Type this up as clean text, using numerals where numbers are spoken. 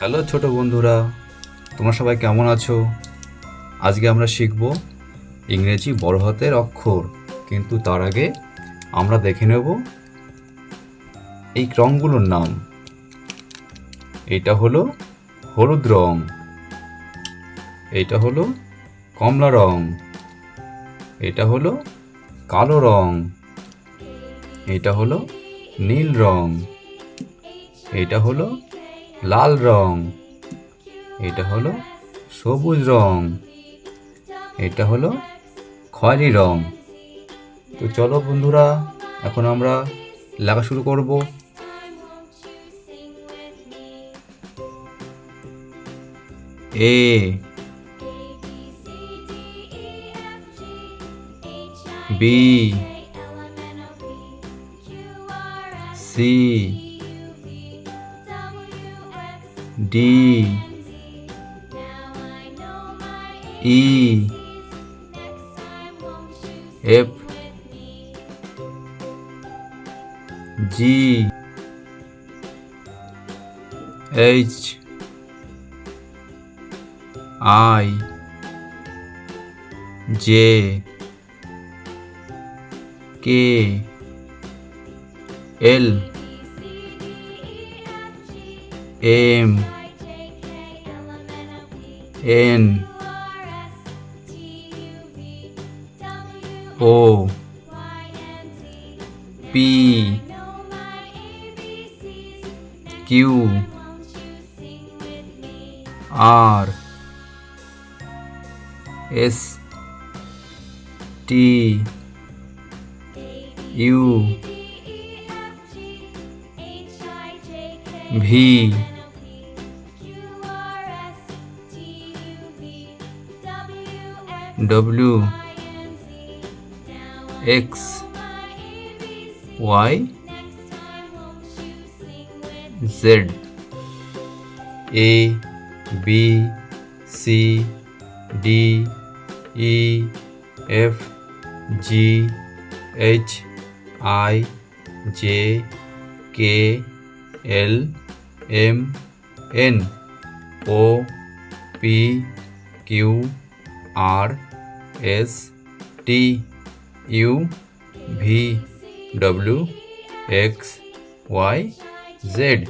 Hello ছোট বন্ধুরা, তোমরা সবাই কেমন আছো? আজকে আমরা শিখব ইংরেজি বড় হাতের অক্ষর। কিন্তু তার আগে আমরা দেখে নেব এই রঙগুলোর নাম। এটা হলো হলুদ রং, এটা হলো কমলা রং, এটা হলো কালো রং, এটা হলো নীল রং, এটা হলো লাল রং, এটা হলো সবুজ রং, এটা হলো খয়েরি রং। তো চলো বন্ধুরা, এখন আমরা লেখা শুরু করব। A, B, C, D, E, F, G, H, I, J, K, L, M, N, O, P, Q, R, S, T, U, V, W, X, Y, Z. A, B, C, D, E, F, G, H, I, J, K, L, M, N, O, P, Q, R, S, T, U, V, W, X, Y, Z.